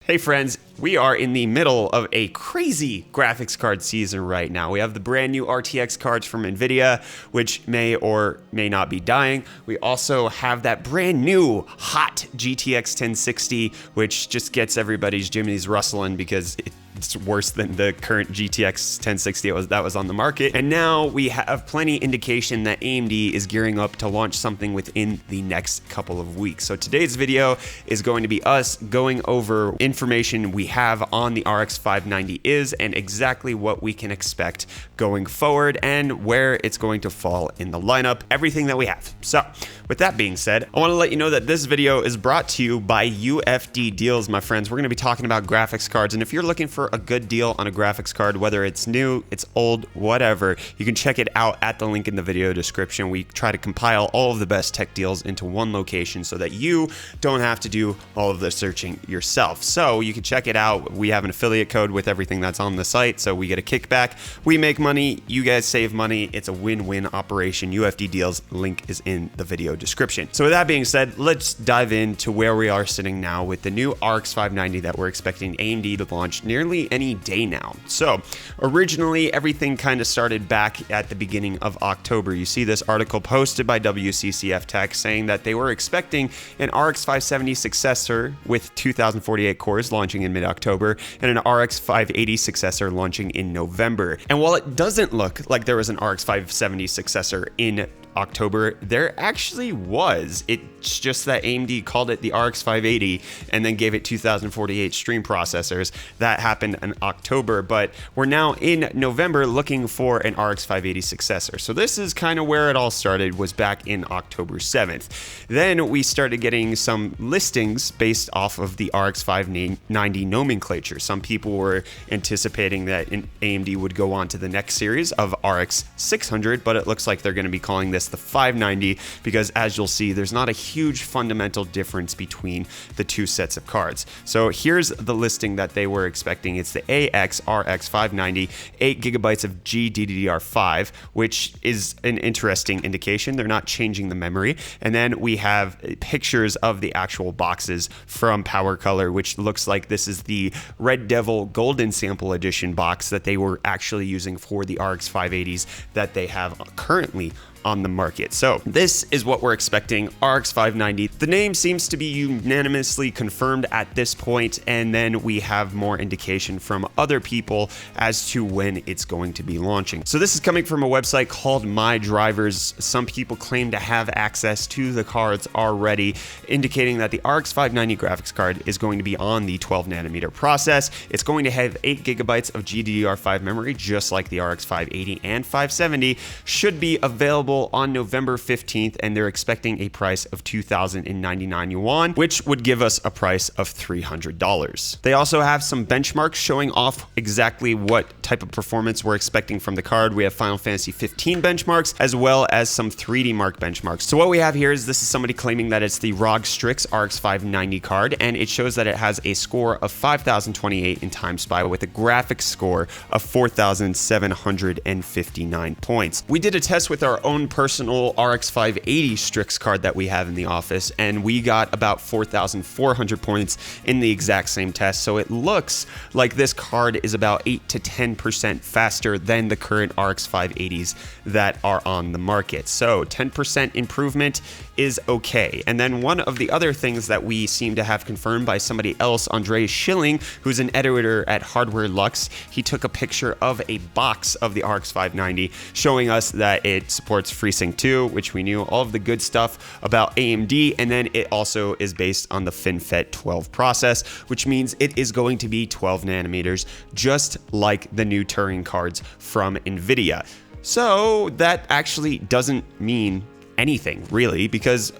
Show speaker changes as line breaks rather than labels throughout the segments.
Hey friends, we are in the middle of a crazy graphics card season right now. We have the brand new RTX cards from NVIDIA, which may or may not be dying. We also have that brand new hot GTX 1060, which just gets everybody's jimmies rustling because it's worse than the current GTX 1060 that was on the market. And now we have plenty indication that AMD is gearing up to launch something within the next couple of weeks. So today's video is going to be us going over information we have on the RX 590 and exactly what we can expect going forward and where it's going to fall in the lineup, everything that we have. So with that being said, I want to let you know that this video is brought to you by UFD Deals, my friends. We're going to be talking about graphics cards, and if you're looking for a good deal on a graphics card, whether it's new, it's old, whatever, you can check it out at the link in the video description. We try to compile all of the best tech deals into one location so that you don't have to do all of the searching yourself. So you can check it out. We have an affiliate code with everything that's on the site, so we get a kickback. We make money, you guys save money. It's a win-win operation. UFD Deals link is in the video description. So with that being said, let's dive into where we are sitting now with the new RX 590 that we're expecting AMD to launch nearly any day now. So originally everything kind of started back at the beginning of October. You see this article posted by WCCF Tech saying that they were expecting an RX 570 successor with 2048 cores launching in mid-October and an RX 580 successor launching in November. And while it doesn't look like there was an RX 570 successor in October, there actually was. It's just that AMD called it the RX 580 and then gave it 2048 stream processors. That happened in October, but we're now in November looking for an RX 580 successor. So this is kind of where it all started, was back in October 7th. Then we started getting some listings based off of the RX 590 nomenclature. Some people were anticipating that AMD would go on to the next series of RX 600, but it looks like they're going to be calling this the 590 because, as you'll see, there's not a huge fundamental difference between the two sets of cards. So here's the listing that they were expecting. It's the AX RX 590, 8 gigabytes of GDDR5, which is an interesting indication. They're not changing the memory. And then we have pictures of the actual boxes from Power Color, which looks like this is the Red Devil Golden Sample Edition box that they were actually using for the RX 580s that they have currently on the market. So this is what we're expecting, RX 590. The name seems to be unanimously confirmed at this point, and then we have more indication from other people as to when it's going to be launching. So this is coming from a website called My Drivers. Some people claim to have access to the cards already, indicating that the RX 590 graphics card is going to be on the 12 nanometer process. It's going to have 8 gigabytes of GDDR5 memory, just like the RX 580 and 570, should be available on November 15th, and they're expecting a price of 2,099 yuan, which would give us a price of $300. They also have some benchmarks showing off exactly what type of performance we're expecting from the card. We have Final Fantasy 15 benchmarks, as well as some 3D Mark benchmarks. So what we have here is this is somebody claiming that it's the ROG Strix RX 590 card, and it shows that it has a score of 5,028 in Time Spy with a graphics score of 4,759 points. We did a test with our own personal RX 580 Strix card that we have in the office, and we got about 4,400 points in the exact same test. So it looks like this card is about 8 to 10% faster than the current RX 580s that are on the market. So 10% improvement is okay. And then one of the other things that we seem to have confirmed by somebody else, Andre Schilling, who's an editor at Hardware Lux, he took a picture of a box of the RX 590 showing us that it supports FreeSync 2, which we knew all of the good stuff about AMD, and then it also is based on the FinFET 12 process, which means it is going to be 12 nanometers, just like the new Turing cards from NVIDIA. So that actually doesn't mean anything, really, because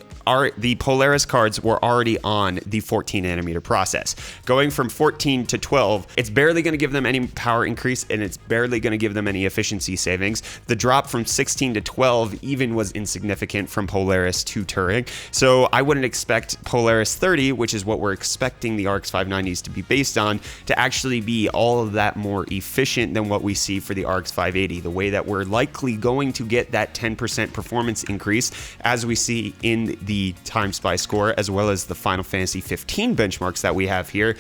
the Polaris cards were already on the 14 nanometer process. Going from 14 to 12, it's barely going to give them any power increase, and it's barely going to give them any efficiency savings. The drop from 16 to 12 even was insignificant from Polaris to Turing. So I wouldn't expect Polaris 30, which is what we're expecting the RX 590s to be based on, to actually be all of that more efficient than what we see for the RX 580. The way that we're likely going to get that 10% performance increase, as we see in the Time Spy score, as well as the Final Fantasy 15 benchmarks that we have here,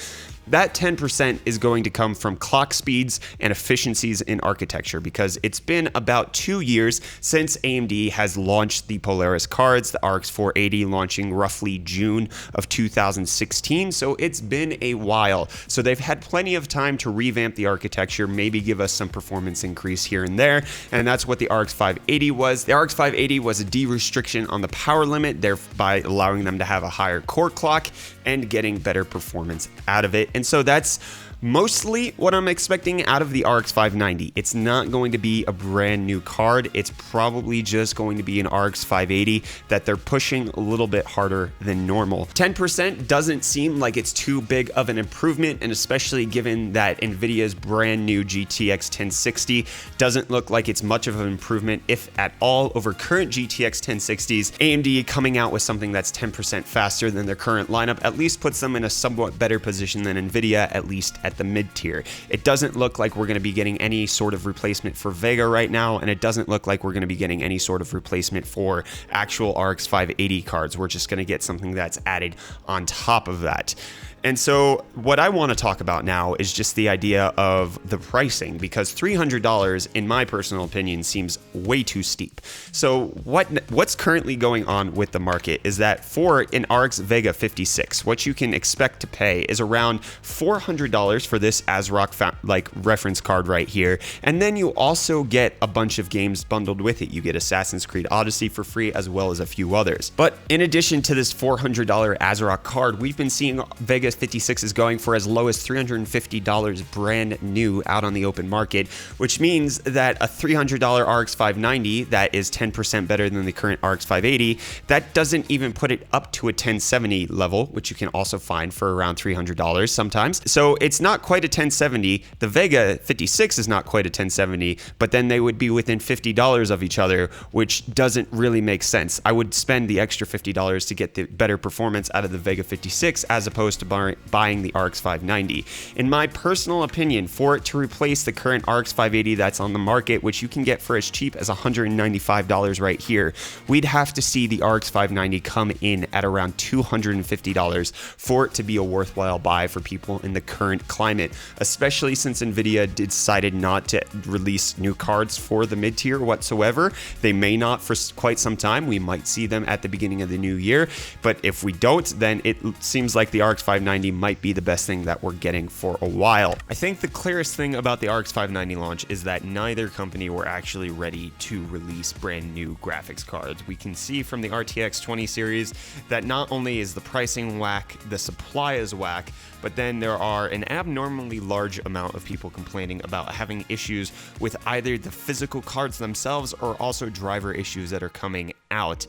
That 10% is going to come from clock speeds and efficiencies in architecture, because it's been about 2 years since AMD has launched the Polaris cards, the RX 480 launching roughly June of 2016. So it's been a while. So they've had plenty of time to revamp the architecture, maybe give us some performance increase here and there. And that's what the RX 580 was. The RX 580 was a de-restriction on the power limit, thereby allowing them to have a higher core clock and getting better performance out of it. And so that's mostly what I'm expecting out of the RX 590. It's not going to be a brand new card. It's probably just going to be an RX 580 that they're pushing a little bit harder than normal. 10% doesn't seem like it's too big of an improvement, and especially given that NVIDIA's brand new GTX 1060 doesn't look like it's much of an improvement, if at all, over current GTX 1060s. AMD coming out with something that's 10% faster than their current lineup at least puts them in a somewhat better position than NVIDIA, at least at the mid tier. It doesn't look like we're going to be getting any sort of replacement for Vega right now, and it doesn't look like we're going to be getting any sort of replacement for actual RX 580 cards. We're just going to get something that's added on top of that. And so what I want to talk about now is just the idea of the pricing, because $300, in my personal opinion, seems way too steep. So what's currently going on with the market is that for an RX Vega 56, what you can expect to pay is around $400 for this ASRock reference card right here. And then you also get a bunch of games bundled with it. You get Assassin's Creed Odyssey for free, as well as a few others. But in addition to this $400 ASRock card, we've been seeing Vega 56 is going for as low as $350 brand new out on the open market, which means that a $300 RX 590 that is 10% better than the current RX 580, that doesn't even put it up to a 1070 level, which you can also find for around $300 sometimes. So it's not quite a 1070. The Vega 56 is not quite a 1070, but then they would be within $50 of each other, which doesn't really make sense. I would spend the extra $50 to get the better performance out of the Vega 56 as opposed to buying the RX 590. In my personal opinion, for it to replace the current RX 580 that's on the market, which you can get for as cheap as $195 right here, we'd have to see the RX 590 come in at around $250 for it to be a worthwhile buy for people in the current climate, especially since NVIDIA decided not to release new cards for the mid-tier whatsoever. They may not for quite some time. We might see them at the beginning of the new year, but if we don't, then it seems like the RX 590 might be the best thing that we're getting for a while. I think the clearest thing about the RX 590 launch is that neither company were actually ready to release brand new graphics cards. We can see from the RTX 20 series that not only is the pricing whack, the supply is whack, but then there are an abnormally large amount of people complaining about having issues with either the physical cards themselves or also driver issues that are coming out.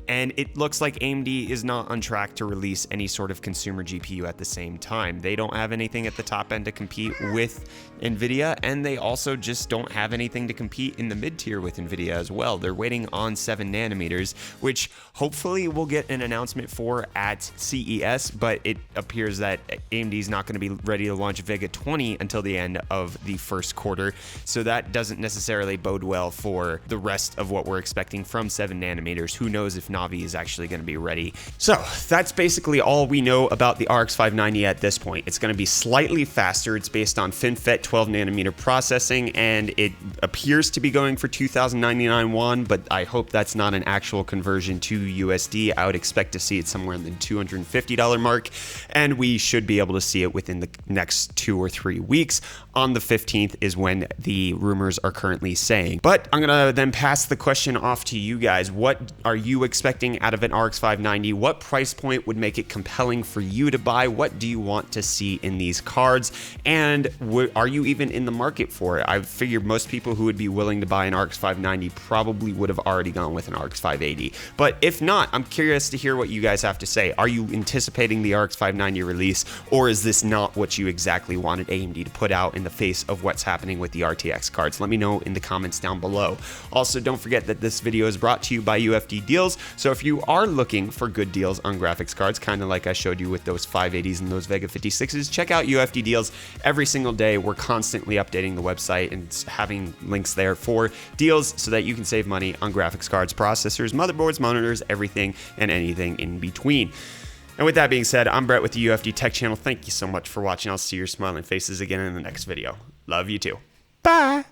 And it looks like AMD is not on track to release any sort of consumer GPU at the same time. They don't have anything at the top end to compete with NVIDIA, and they also just don't have anything to compete in the mid-tier with NVIDIA as well. They're waiting on 7 nanometers, which hopefully we'll get an announcement for at CES, but it appears that AMD is not going to be ready to launch Vega 20 until the end of the first quarter, so that doesn't necessarily bode well for the rest of what we're expecting from 7 nanometers. Who knows if Navi is actually going to be ready. So that's basically all we know about the RX 590 at this point. It's going to be slightly faster. It's based on FinFET 12 nanometer processing, and it appears to be going for 2,099 won, but I hope that's not an actual conversion to USD. I would expect to see it somewhere in the $250 mark, and we should be able to see it within the next 2 or 3 weeks. On the 15th is when the rumors are currently saying. But I'm going to then pass the question off to you guys. What are you expecting out of an RX 590? What price point would make it compelling for you to buy? What do you want to see in these cards? And are you even in the market for it? I figured most people who would be willing to buy an RX 590 probably would have already gone with an RX 580. But if not, I'm curious to hear what you guys have to say. Are you anticipating the RX 590 release, or is this not what you exactly wanted AMD to put out in the face of what's happening with the RTX cards? Let me know in the comments down below. Also, don't forget that this video is brought to you by UFD Deals. So if you are looking for good deals on graphics cards, kind of like I showed you with those 580s and those Vega 56s, check out UFD Deals every single day. We're constantly updating the website and having links there for deals so that you can save money on graphics cards, processors, motherboards, monitors, everything and anything in between. And with that being said, I'm Brett with the UFD Tech Channel. Thank you so much for watching. I'll see your smiling faces again in the next video. Love you too. Bye.